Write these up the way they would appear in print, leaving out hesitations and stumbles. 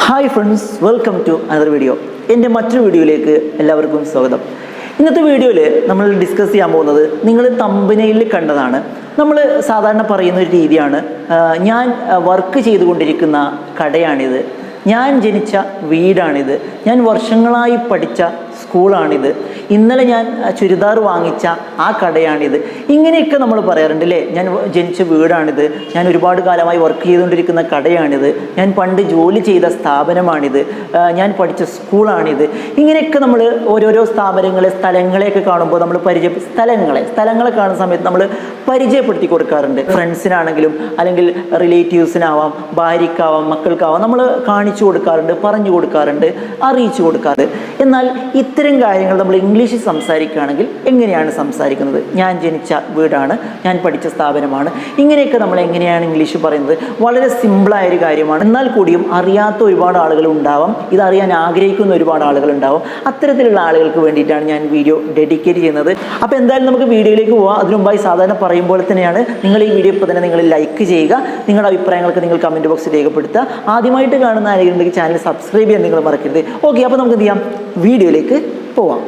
Hi friends, welcome to another video. എൻ്റെ മറ്റൊരു വീഡിയോയിലേക്ക് എല്ലാവർക്കും സ്വാഗതം. ഇന്നത്തെ വീഡിയോയിൽ നമ്മൾ ഡിസ്കസ് ചെയ്യാൻ പോകുന്നത് നിങ്ങൾ തമ്പനയിൽ കണ്ടതാണ്. നമ്മൾ സാധാരണ പറയുന്ന ഒരു രീതിയാണ്, ഞാൻ വർക്ക് ചെയ്തുകൊണ്ടിരിക്കുന്ന കടയാണിത്, ഞാൻ ജനിച്ച വീടാണിത്, ഞാൻ വർഷങ്ങളായി പഠിച്ച സ്കൂളാണിത്, ഇന്നലെ ഞാൻ ചുരിദാർ വാങ്ങിച്ച ആ കടയാണിത്. ഇങ്ങനെയൊക്കെ നമ്മൾ പറയാറുണ്ട് അല്ലേ. ഞാൻ ജനിച്ച വീടാണിത്, ഞാൻ ഒരുപാട് കാലമായി വർക്ക് ചെയ്തുകൊണ്ടിരിക്കുന്ന കടയാണിത്, ഞാൻ പണ്ട് ജോലി ചെയ്ത സ്ഥാപനമാണിത്, ഞാൻ പഠിച്ച സ്കൂളാണിത്. ഇങ്ങനെയൊക്കെ നമ്മൾ ഓരോരോ സ്ഥാപനങ്ങളെ, സ്ഥലങ്ങളെയൊക്കെ കാണുമ്പോൾ നമ്മൾ സ്ഥലങ്ങളെ കാണുന്ന സമയത്ത് നമ്മൾ പരിചയപ്പെടുത്തി കൊടുക്കാറുണ്ട്. ഫ്രണ്ട്സിനാണെങ്കിലും അല്ലെങ്കിൽ റിലേറ്റീവ്സിനാവാം, ഭാര്യയ്ക്കാവാം, മക്കൾക്കാവാം നമ്മൾ കാണിച്ചു കൊടുക്കാറുണ്ട്, പറഞ്ഞു കൊടുക്കാറുണ്ട്, അറിയിച്ചു കൊടുക്കാറുണ്ട്. എന്നാൽ ഇത്തരം കാര്യങ്ങൾ നമ്മൾ ഇംഗ്ലീഷിൽ സംസാരിക്കുകയാണെങ്കിൽ എങ്ങനെയാണ് സംസാരിക്കുന്നത്? ഞാൻ ജനിച്ച വീടാണ്, ഞാൻ പഠിച്ച സ്ഥാപനമാണ്, ഇങ്ങനെയൊക്കെ നമ്മൾ എങ്ങനെയാണ് ഇംഗ്ലീഷ് പറയുന്നത്? വളരെ സിമ്പിളായൊരു കാര്യമാണ്. എന്നാൽ കൂടിയും അറിയാത്ത ഒരുപാട് ആളുകൾ ഉണ്ടാവാം, ഇതറിയാൻ ആഗ്രഹിക്കുന്ന ഒരുപാട് ആളുകൾ ഉണ്ടാവും. അത്തരത്തിലുള്ള ആളുകൾക്ക് വേണ്ടിയിട്ടാണ് ഞാൻ വീഡിയോ ഡെഡിക്കേറ്റ് ചെയ്യുന്നത്. അപ്പോൾ എന്തായാലും നമുക്ക് വീഡിയോയിലേക്ക് പോകാം. അതിനു മുമ്പായി സാധാരണ പറയുമ്പോൾ തന്നെയാണ്, നിങ്ങൾ ഈ വീഡിയോ ഇപ്പോൾ തന്നെ നിങ്ങൾ ലൈക്ക് ചെയ്യുക, നിങ്ങളുടെ അഭിപ്രായങ്ങളൊക്കെ നിങ്ങൾ കമൻറ്റ് ബോക്സിൽ രേഖപ്പെടുത്തുക. ആദ്യമായിട്ട് കാണുന്ന ആരെങ്കിലും ഉണ്ടെങ്കിൽ ചാനൽ സബ്സ്ക്രൈബ് ചെയ്യാൻ നിങ്ങൾ മറക്കരുത്. ഓക്കെ, അപ്പോൾ നമുക്ക് എന്ത് ചെയ്യാം, വീഡിയോയിലേക്ക് പോവാം.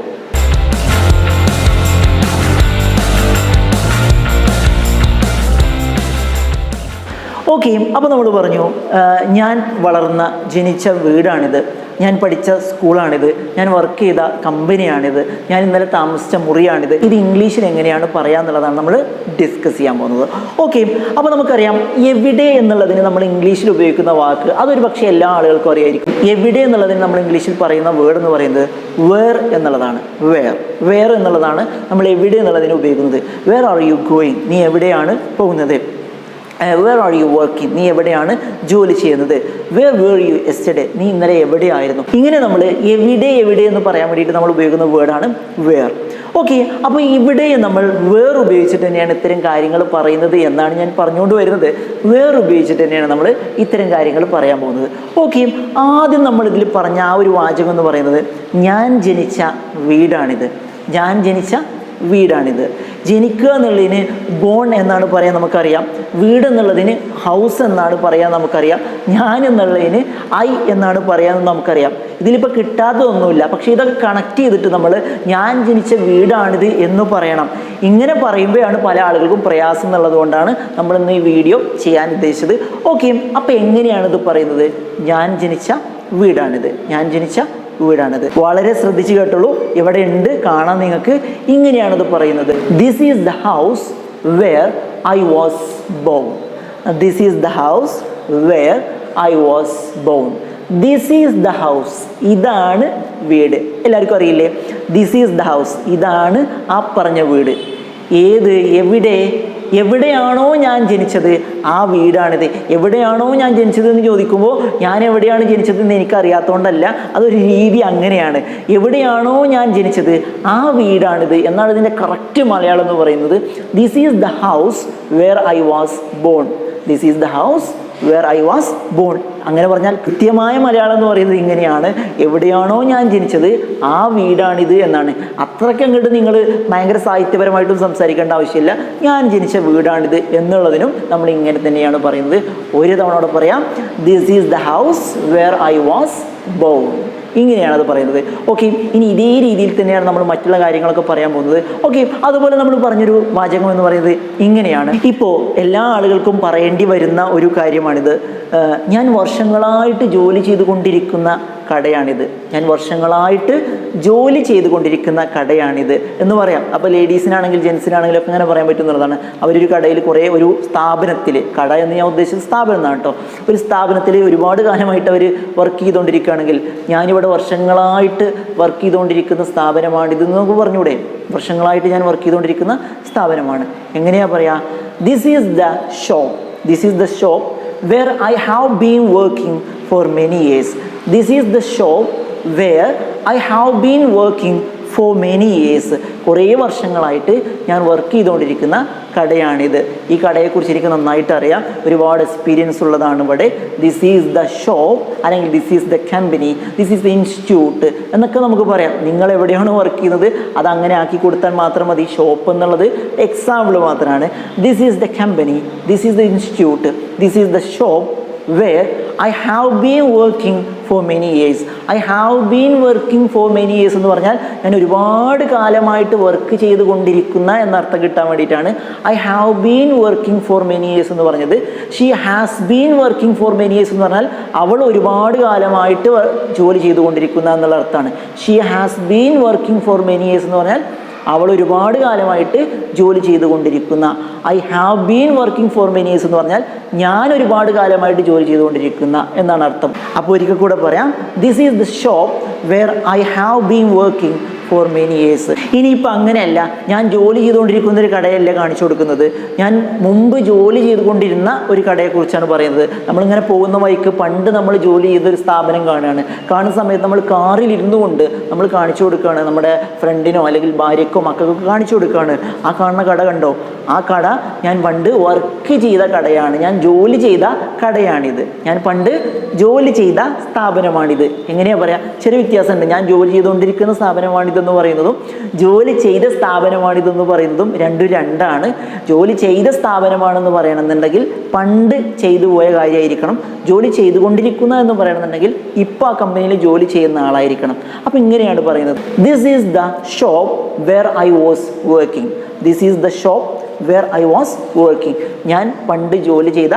ഓക്കെ, അപ്പോൾ നമ്മൾ പറഞ്ഞു, ഞാൻ വളർന്ന ജനിച്ച വീടാണിത്, ഞാൻ പഠിച്ച സ്കൂളാണിത്, ഞാൻ വർക്ക് ചെയ്ത കമ്പനിയാണിത്, ഞാൻ ഇന്നലെ താമസിച്ച മുറിയാണിത്. ഇത് ഇംഗ്ലീഷിൽ എങ്ങനെയാണ് പറയാന്നുള്ളതാണ് നമ്മൾ ഡിസ്കസ് ചെയ്യാൻ പോകുന്നത്. ഓക്കെ, അപ്പോൾ നമുക്കറിയാം, എവിടെ എന്നുള്ളതിന് നമ്മൾ ഇംഗ്ലീഷിൽ ഉപയോഗിക്കുന്ന വാക്ക് അതൊരു പക്ഷേ എല്ലാ ആളുകൾക്കും അറിയായിരിക്കും. എവിടെ എന്നുള്ളതിന് നമ്മൾ ഇംഗ്ലീഷിൽ പറയുന്ന വേർഡ് എന്ന് പറയുന്നത് വേർ എന്നുള്ളതാണ്. വേർ എന്നുള്ളതാണ് നമ്മൾ എവിടെ എന്നുള്ളതിന് ഉപയോഗിക്കുന്നത്. വേർ ആർ യു ഗോയിങ്, നീ എവിടെയാണ് പോകുന്നത്? വേർ ആർ യു വർക്കിംഗ്, നീ എവിടെയാണ് ജോലി ചെയ്യുന്നത്? വേർ വേർ യു യെസ്റ്റർഡേ, നീ ഇന്നലെ എവിടെയായിരുന്നു? ഇങ്ങനെ നമ്മൾ എവിടെ എന്ന് പറയാൻ വേണ്ടിയിട്ട് നമ്മൾ ഉപയോഗിക്കുന്ന വേർഡാണ് വേർ. ഓക്കെ, അപ്പോൾ ഇവിടെ നമ്മൾ വേർ ഉപയോഗിച്ചിട്ട് തന്നെയാണ് ഇത്തരം കാര്യങ്ങൾ പറയുന്നത് എന്നാണ് ഞാൻ പറഞ്ഞുകൊണ്ട് വരുന്നത്. വേർ ഉപയോഗിച്ചിട്ട് തന്നെയാണ് നമ്മൾ ഇത്തരം കാര്യങ്ങൾ പറയാൻ പോകുന്നത്. ഓക്കെ, ആദ്യം നമ്മൾ ഇതിൽ പറഞ്ഞ ആ ഒരു വാചകം എന്ന് പറയുന്നത് ഞാൻ ജനിച്ച വീടാണിത്, ഞാൻ ജനിച്ച വീടാണിത്. ജനിക്കുക എന്നുള്ളതിന് ബോൺ എന്നാണ് പറയാൻ നമുക്കറിയാം, വീട് എന്നുള്ളതിന് ഹൗസ് എന്നാണ് പറയാൻ നമുക്കറിയാം, ഞാൻ എന്നുള്ളതിന് ഐ എന്നാണ് പറയാമെന്ന് നമുക്കറിയാം. ഇതിലിപ്പോൾ കിട്ടാത്തതൊന്നുമില്ല, പക്ഷേ ഇതൊക്കെ കണക്ട് ചെയ്തിട്ട് നമ്മൾ ഞാൻ ജനിച്ച വീടാണിത് എന്ന് പറയണം. ഇങ്ങനെ പറയുമ്പോഴാണ് പല ആളുകൾക്കും പ്രയാസം എന്നുള്ളത് കൊണ്ടാണ് നമ്മളിന്ന് ഈ വീഡിയോ ചെയ്യാൻ ഉദ്ദേശിച്ചത്. ഓക്കെ, അപ്പോൾ എങ്ങനെയാണിത് പറയുന്നത്? ഞാൻ ജനിച്ച വീടാണിത്, ഞാൻ ജനിച്ച വീടാണിത്. വളരെ ശ്രദ്ധിച്ച് കേട്ടുള്ളൂ, ഇവിടെ ഉണ്ട്, കാണാൻ നിങ്ങൾക്ക്. ഇങ്ങനെയാണിത് പറയുന്നത്. This is the house where I was born. This is the house where I was born. This is the house, ഇതാണ് വീട്. എല്ലാവർക്കും അറിയില്ലേ? ദിസ് ഈസ് ദ ഹൗസ്, ഇതാണ് ആ പറഞ്ഞ വീട്. ഏത്, എവിടെയാണോ ഞാൻ ജനിച്ചത് ആ വീടാണിത്. എവിടെയാണോ ഞാൻ ജനിച്ചത് എന്ന് ചോദിക്കുമ്പോൾ ഞാൻ എവിടെയാണ് ജനിച്ചതെന്ന് എനിക്കറിയാത്തതുകൊണ്ടല്ല, അതൊരു രീതി അങ്ങനെയാണ്. എവിടെയാണോ ഞാൻ ജനിച്ചത് ആ വീടാണിത് എന്നാണ് ഇതിൻ്റെ കറക്റ്റ് മലയാളം എന്ന് പറയുന്നത്. This is the house where I was born. This is the house where I was born. അങ്ങനെ പറഞ്ഞാൽ കൃത്യമായ മലയാളം എന്ന് പറയുന്നത് ഇങ്ങനെയാണ്, എവിടെയാണോ ഞാൻ ജനിച്ചത് ആ വീടാണിത് എന്നാണ്. അത്രയ്ക്ക് അങ്ങോട്ട് നിങ്ങൾ ഭയങ്കര സാഹിത്യപരമായിട്ടും സംസാരിക്കേണ്ട ആവശ്യമില്ല. ഞാൻ ജനിച്ച വീടാണിത് എന്നുള്ളതിനും നമ്മൾ ഇങ്ങനെ തന്നെയാണ് പറയുന്നത്. ഒരു തവണ അവിടെ പറയാം, this is the house where I was born. ഇങ്ങനെയാണ് അത് പറയുന്നത്. ഓക്കെ, ഇനി ഇതേ രീതിയിൽ തന്നെയാണ് നമ്മൾ മറ്റുള്ള കാര്യങ്ങളൊക്കെ പറയാൻ പോകുന്നത്. ഓക്കെ, അതുപോലെ നമ്മൾ പറഞ്ഞൊരു വാചകം എന്ന് പറയുന്നത് ഇങ്ങനെയാണ്. ഇപ്പോൾ എല്ലാ ആളുകൾക്കും പറയേണ്ടി വരുന്ന ഒരു കാര്യമാണിത്. ഞാൻ വർഷങ്ങളായിട്ട് ജോലി ചെയ്തുകൊണ്ടിരിക്കുന്ന കടയാണിത്, ഞാൻ വർഷങ്ങളായിട്ട് ജോലി ചെയ്തുകൊണ്ടിരിക്കുന്ന കടയാണിത് എന്ന് പറയാം. അപ്പോൾ ലേഡീസിനാണെങ്കിൽ ജെൻസിനാണെങ്കിലും ഒക്കെ അങ്ങനെ പറയാൻ പറ്റുന്നതാണ്. അവരൊരു കടയിൽ ഒരു സ്ഥാപനത്തിൽ, കട എന്ന് ഞാൻ ഉദ്ദേശിച്ചത് സ്ഥാപനം എന്നാണ് കേട്ടോ, ഒരു സ്ഥാപനത്തിൽ ഒരുപാട് കാലമായിട്ട് അവർ വർക്ക് ചെയ്തുകൊണ്ടിരിക്കുകയാണെങ്കിൽ ഞാനിവിടെ വർഷങ്ങളായിട്ട് വർക്ക് ചെയ്തുകൊണ്ടിരിക്കുന്ന സ്ഥാപനമാണിതെന്ന് നമുക്ക് പറഞ്ഞൂടെ? വർഷങ്ങളായിട്ട് ഞാൻ വർക്ക് ചെയ്തുകൊണ്ടിരിക്കുന്ന സ്ഥാപനമാണ്. എങ്ങനെയാ പറയാ? This is the shop, this is the shop where I have been working for many years. This is the shop where I have been working for many years. കുറേ വർഷങ്ങളായിട്ട് ഞാൻ വർക്ക് ചെയ്തുകൊണ്ടിരിക്കുന്ന കടയാണിത്. ഈ കടയെക്കുറിച്ച് എനിക്ക് നന്നായിട്ട് അറിയാം, ഒരുപാട് എക്സ്പീരിയൻസ് ഉള്ളതാണ് ഇവിടെ. ദിസ് ഈസ് ദ ഷോപ്പ് അല്ലെങ്കിൽ this is the company, this is the institute എന്നൊക്കെ നമുക്ക് പറയാം. നിങ്ങൾ എവിടെയാണ് വർക്ക് ചെയ്യുന്നത് അത് അങ്ങനെ ആക്കി കൊടുത്താൽ മാത്രം മതി. ഷോപ്പ് എന്നുള്ളത് എക്സാമ്പിൾ മാത്രമാണ്. This is the company, this is the institute, this is the shop where I have been working for many years. I have been working for many years എന്ന് പറഞ്ഞാൽ ഞാൻ ഒരുപാട് കാലമായിട്ട് വർക്ക് ചെയ്തുകൊണ്ടിരിക്കുന്ന എന്നർത്ഥം കിട്ടാൻ വേണ്ടിയിട്ടാണ് I have been working for many years എന്ന് പറഞ്ഞത്. She has been working for many years എന്ന് പറഞ്ഞാൽ അവൾ ഒരുപാട് കാലമായിട്ട് ജോലി ചെയ്തുകൊണ്ടിരിക്കുന്ന എന്നുള്ള അർത്ഥമാണ്. She has been working for many years എന്ന് പറഞ്ഞാൽ അവൾ ഒരുപാട് കാലമായിട്ട് ജോലി ചെയ്തുകൊണ്ടിരിക്കുന്ന. I have been working for many years എന്ന് പറഞ്ഞാൽ ഞാൻ ഒരുപാട് കാലമായിട്ട് ജോലി ചെയ്തുകൊണ്ടിരിക്കുന്ന എന്നാണ് അർത്ഥം. അപ്പോൾ ഒരിക്കൽ കൂടെ പറയാം, this is the shop where I have been working for many years. ഇനിയിപ്പോൾ അങ്ങനെയല്ല, ഞാൻ ജോലി ചെയ്തുകൊണ്ടിരിക്കുന്ന ഒരു കടയല്ല കാണിച്ചു കൊടുക്കുന്നത്, ഞാൻ മുമ്പ് ജോലി ചെയ്തുകൊണ്ടിരുന്ന ഒരു കടയെക്കുറിച്ചാണ് പറയുന്നത്. നമ്മളിങ്ങനെ പോകുന്ന വഴിക്ക് പണ്ട് നമ്മൾ ജോലി ചെയ്തൊരു സ്ഥാപനം കാണുകയാണ്. കാണുന്ന സമയത്ത് നമ്മൾ കാറിൽ ഇരുന്നു കൊണ്ട് നമ്മൾ കാണിച്ചു കൊടുക്കുകയാണ്, നമ്മുടെ ഫ്രണ്ടിനോ അല്ലെങ്കിൽ ഭാര്യക്കോ മക്കൾക്കോ കാണിച്ചു കൊടുക്കുകയാണ്. ആ കാണുന്ന കട കണ്ടോ, ആ കട ഞാൻ പണ്ട് വർക്ക് ചെയ്ത കടയാണ്, ഞാൻ ജോലി ചെയ്ത കടയാണിത്, ഞാൻ പണ്ട് ജോലി ചെയ്ത സ്ഥാപനമാണിത്. എങ്ങനെയാണ് പറയാം, ചെറിയ വ്യത്യാസമുണ്ട്. ഞാൻ ജോലി ചെയ്തുകൊണ്ടിരിക്കുന്ന സ്ഥാപനമാണിതെന്ന് പറയുന്നതും ജോലി ചെയ്ത സ്ഥാപനമാണിതെന്ന് പറയുന്നതും രണ്ടാണ്. ജോലി ചെയ്ത സ്ഥാപനമാണെന്ന് പറയണമെന്നുണ്ടെങ്കിൽ പണ്ട് ചെയ്തു പോയ കാര്യമായിരിക്കണം. ജോലി ചെയ്തുകൊണ്ടിരിക്കുന്ന എന്ന് പറയണമെന്നുണ്ടെങ്കിൽ ഇപ്പോൾ ആ കമ്പനിയിൽ ജോലി ചെയ്യുന്ന ആളായിരിക്കണം. അപ്പോൾ ഇങ്ങനെയാണ് പറയുന്നത്, this is the shop where I was working. This is the shop where I was working. ഞാൻ പണ്ട് ജോലി ചെയ്ത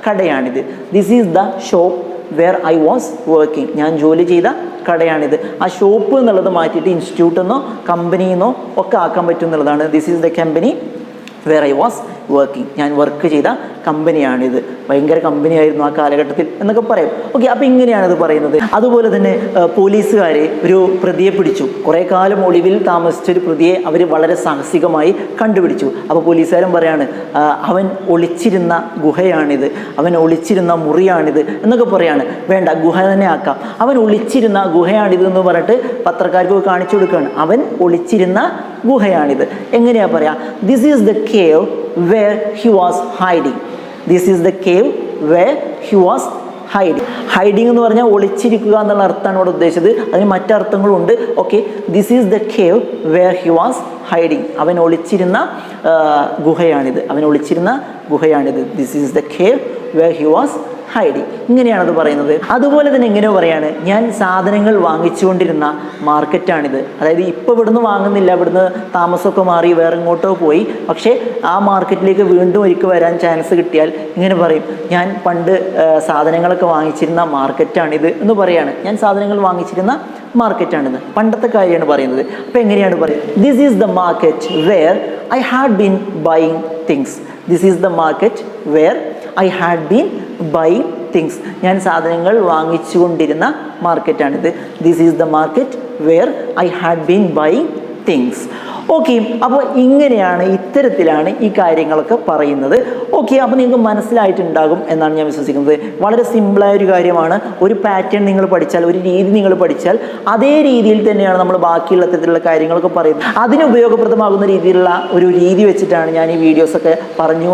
കടയാണിത്. This is the shop where I was working. ഞാൻ ജോലി ചെയ്ത കടയാണിത്. ആ ഷോപ്പ് എന്നുള്ളത് മാറ്റിയിട്ട് ഇൻസ്റ്റിറ്റ്യൂട്ട് എന്നോ കമ്പനിന്നോ ഒക്കെ ആക്കാൻ പറ്റും എന്നുള്ളതാണ്. This is the company wear I was working. ഞാൻ വർക്ക് ചെയ്ത കമ്പനിയാണിത്. ഭയങ്കര കമ്പനിയായിരുന്നു ആ കാലഘട്ടത്തിൽ എന്നൊക്കെ പറയും. ഓക്കെ, അപ്പോൾ ഇങ്ങനെയാണിത് പറയുന്നത്. അതുപോലെ തന്നെ പോലീസുകാർ ഒരു പ്രതിയെ പിടിച്ചു. കുറേ കാലം ഒളിവിൽ താമസിച്ചൊരു പ്രതിയെ അവർ വളരെ സാഹസികമായി കണ്ടുപിടിച്ചു. അപ്പോൾ പോലീസുകാരൻ പറയാണ്, അവൻ ഒളിച്ചിരുന്ന ഗുഹയാണിത്, അവൻ ഒളിച്ചിരുന്ന മുറിയാണിത് എന്നൊക്കെ പറയാണ്. വേണ്ട, ഗുഹ തന്നെ ആക്കാം. അവൻ ഒളിച്ചിരുന്ന ഗുഹയാണിത് എന്ന് പറഞ്ഞിട്ട് പത്രക്കാർക്ക് കാണിച്ചു കൊടുക്കുകയാണ്. അവൻ ഒളിച്ചിരുന്ന ഗുഹയാണിത്. എങ്ങനെയാ പറയാ, this is the cave where he was hiding. This is the cave where he was hiding. Hiding എന്ന് പറഞ്ഞാൽ ഒളിച്ചിരിക്കുക എന്നുള്ള അർത്ഥമാണ് ഇവിടെ ഉദ്ദേശിച്ചത്. അതിന് മറ്റർത്ഥങ്ങളും ഉണ്ട്. Okay, this is the cave where he was hiding. അവൻ ഒളിച്ചിരുന്ന ഗുഹയാണിത്, അവൻ ഒളിച്ചിരുന്ന ഗുഹയാണിത്. This is the cave where he was hiding. ഇങ്ങനെയാണത് പറയുന്നത്. അതുപോലെ തന്നെ എങ്ങനെയോ പറയാണ്, ഞാൻ സാധനങ്ങൾ വാങ്ങിച്ചുകൊണ്ടിരുന്ന മാർക്കറ്റാണിത്. അതായത് ഇപ്പോൾ ഇവിടുന്ന് വാങ്ങുന്നില്ല, ഇവിടുന്ന് താമസമൊക്കെ മാറി വേറെ ഇങ്ങോട്ടോ പോയി. പക്ഷേ ആ മാർക്കറ്റിലേക്ക് വീണ്ടും ഒരിക്കൽ വരാൻ ചാൻസ് കിട്ടിയാൽ ഇങ്ങനെ പറയും, ഞാൻ പണ്ട് സാധനങ്ങളൊക്കെ വാങ്ങിച്ചിരുന്ന മാർക്കറ്റാണിത് എന്ന് പറയാണ്. ഞാൻ സാധനങ്ങൾ വാങ്ങിച്ചിരുന്ന മാർക്കറ്റാണിത്. പണ്ടത്തെ കാര്യമാണ് പറയുന്നത്. അപ്പോൾ എങ്ങനെയാണ് പറയുന്നത്, this is the market where I had been buying things. This is the market where I had been buying things. ഞാൻ സാധനങ്ങൾ വാങ്ങിച്ചുകൊണ്ടിരുന്ന മാർക്കറ്റാണിത്. This is the market where I had been buying things. Okay, അപ്പോൾ ഇങ്ങനെയാണ്, ഇത്തരത്തിലാണ് ഈ കാര്യങ്ങളൊക്കെ പറയുന്നത്. ഓക്കെ, അപ്പോൾ നിങ്ങൾക്ക് മനസ്സിലായിട്ടുണ്ടാകും എന്നാണ് ഞാൻ വിശ്വസിക്കുന്നത്. വളരെ സിമ്പിളായ ഒരു കാര്യമാണ്. ഒരു പാറ്റേൺ നിങ്ങൾ പഠിച്ചാൽ, ഒരു രീതി നിങ്ങൾ പഠിച്ചാൽ അതേ രീതിയിൽ തന്നെയാണ് നമ്മൾ ബാക്കിയുള്ള തരത്തിലുള്ള കാര്യങ്ങളൊക്കെ പറയുന്നത്. അതിന് ഉപയോഗപ്രദമാകുന്ന രീതിയിലുള്ള ഒരു രീതി വെച്ചിട്ടാണ് ഞാൻ ഈ വീഡിയോസൊക്കെ പറഞ്ഞു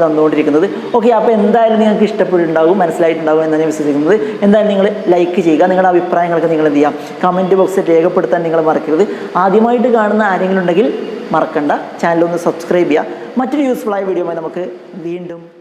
തന്നുകൊണ്ടിരിക്കുന്നത്. ഓക്കെ, അപ്പോൾ എന്തായാലും നിങ്ങൾക്ക് ഇഷ്ടപ്പെട്ടിട്ടുണ്ടാകും, മനസ്സിലായിട്ടുണ്ടാകും എന്നാണ് ഞാൻ വിശ്വസിക്കുന്നത്. എന്തായാലും നിങ്ങൾ ലൈക്ക് ചെയ്യുക, നിങ്ങളുടെ അഭിപ്രായങ്ങളൊക്കെ നിങ്ങൾ എന്ത് ചെയ്യാം, കമൻറ്റ് ബോക്സിൽ രേഖപ്പെടുത്താൻ നിങ്ങൾ മറക്കരുത്. ആദ്യമായിട്ട് കാണുന്ന ആരെങ്കിലും ഉണ്ടെങ്കിൽ മറക്കണ്ട, ചാനലൊന്ന് സബ്സ്ക്രൈബ് ചെയ്യുക. മറ്റൊരു യൂസ്ഫുൾ ആയ വീഡിയോയുമായി നമുക്ക് വീണ്ടും